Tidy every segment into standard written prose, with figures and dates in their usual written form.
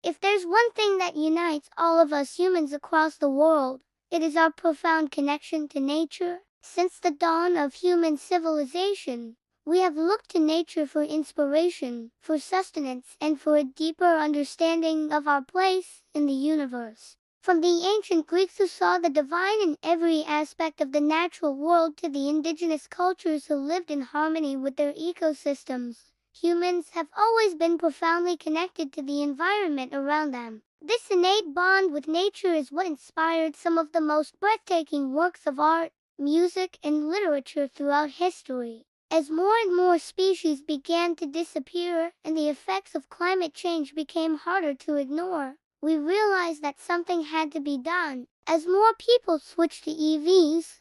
If there's one thing that unites all of us humans across the world, it is our profound connection to nature. Since the dawn of human civilization, we have looked to nature for inspiration, for sustenance, and for a deeper understanding of our place in the universe. From the ancient Greeks who saw the divine in every aspect of the natural world to the indigenous cultures who lived in harmony with their ecosystems, humans have always been profoundly connected to the environment around them. This innate bond with nature is what inspired some of the most breathtaking works of art, music, and literature throughout history. As more and more species began to disappear and the effects of climate change became harder to ignore, we realized that something had to be done. As more people switch to EVs,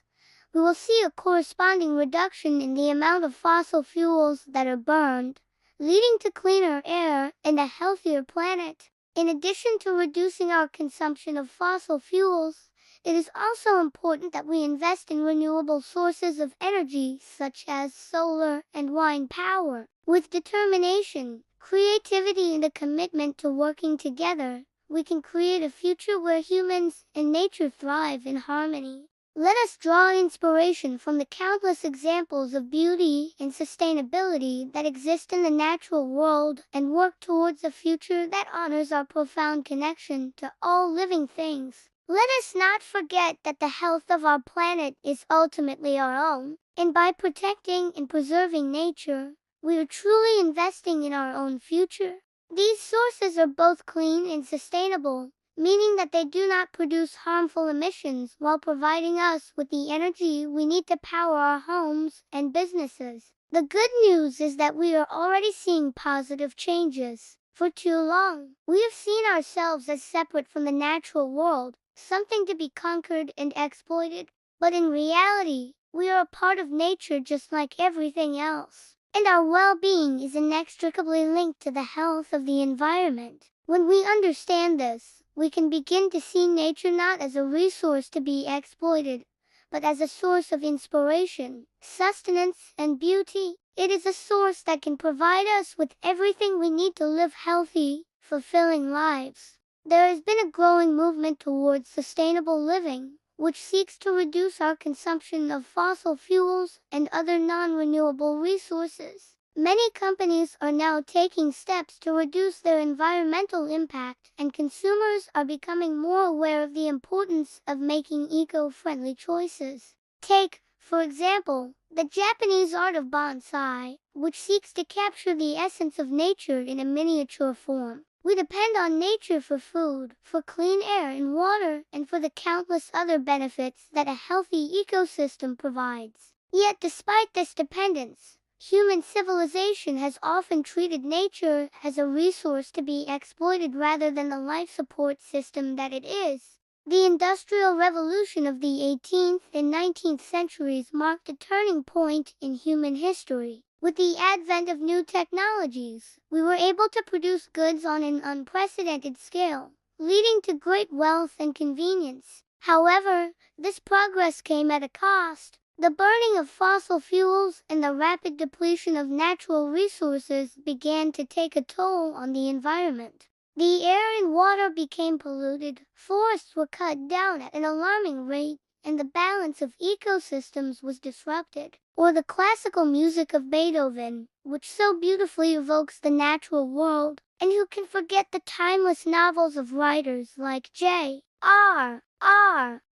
we will see a corresponding reduction in the amount of fossil fuels that are burned, leading to cleaner air and a healthier planet. In addition to reducing our consumption of fossil fuels, it is also important that we invest in renewable sources of energy such as solar and wind power. With determination, creativity, and a commitment to working together, we can create a future where humans and nature thrive in harmony. Let us draw inspiration from the countless examples of beauty and sustainability that exist in the natural world and work towards a future that honors our profound connection to all living things. Let us not forget that the health of our planet is ultimately our own, and by protecting and preserving nature, we are truly investing in our own future. These sources are both clean and sustainable, meaning that they do not produce harmful emissions while providing us with the energy we need to power our homes and businesses. The good news is that we are already seeing positive changes. For too long, we have seen ourselves as separate from the natural world, something to be conquered and exploited. But in reality, we are a part of nature just like everything else. And our well-being is inextricably linked to the health of the environment. When we understand this, we can begin to see nature not as a resource to be exploited, but as a source of inspiration, sustenance, and beauty. It is a source that can provide us with everything we need to live healthy, fulfilling lives. There has been a growing movement towards sustainable living, which seeks to reduce our consumption of fossil fuels and other non-renewable resources. Many companies are now taking steps to reduce their environmental impact, and consumers are becoming more aware of the importance of making eco-friendly choices. Take, for example, the Japanese art of bonsai, which seeks to capture the essence of nature in a miniature form. We depend on nature for food, for clean air and water, and for the countless other benefits that a healthy ecosystem provides. Yet despite this dependence, human civilization has often treated nature as a resource to be exploited rather than the life support system that it is. The Industrial Revolution of the 18th and 19th centuries marked a turning point in human history. With the advent of new technologies, we were able to produce goods on an unprecedented scale, leading to great wealth and convenience. However, this progress came at a cost. The burning of fossil fuels and the rapid depletion of natural resources began to take a toll on the environment. The air and water became polluted, forests were cut down at an alarming rate, and the balance of ecosystems was disrupted. Or the classical music of Beethoven, which so beautifully evokes the natural world, and who can forget the timeless novels of writers like J.R.R.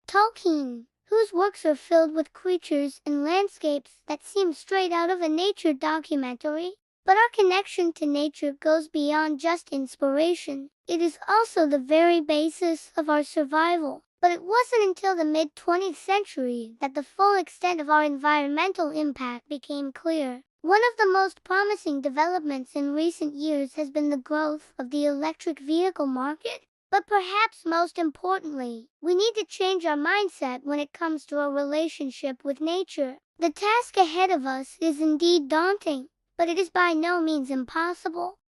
Tolkien, whose works are filled with creatures and landscapes that seem straight out of a nature documentary. But our connection to nature goes beyond just inspiration. It is also the very basis of our survival. But it wasn't until the mid-20th century that the full extent of our environmental impact became clear. One of the most promising developments in recent years has been the growth of the electric vehicle market. But perhaps most importantly, we need to change our mindset when it comes to our relationship with nature. The task ahead of us is indeed daunting, but it is by no means impossible.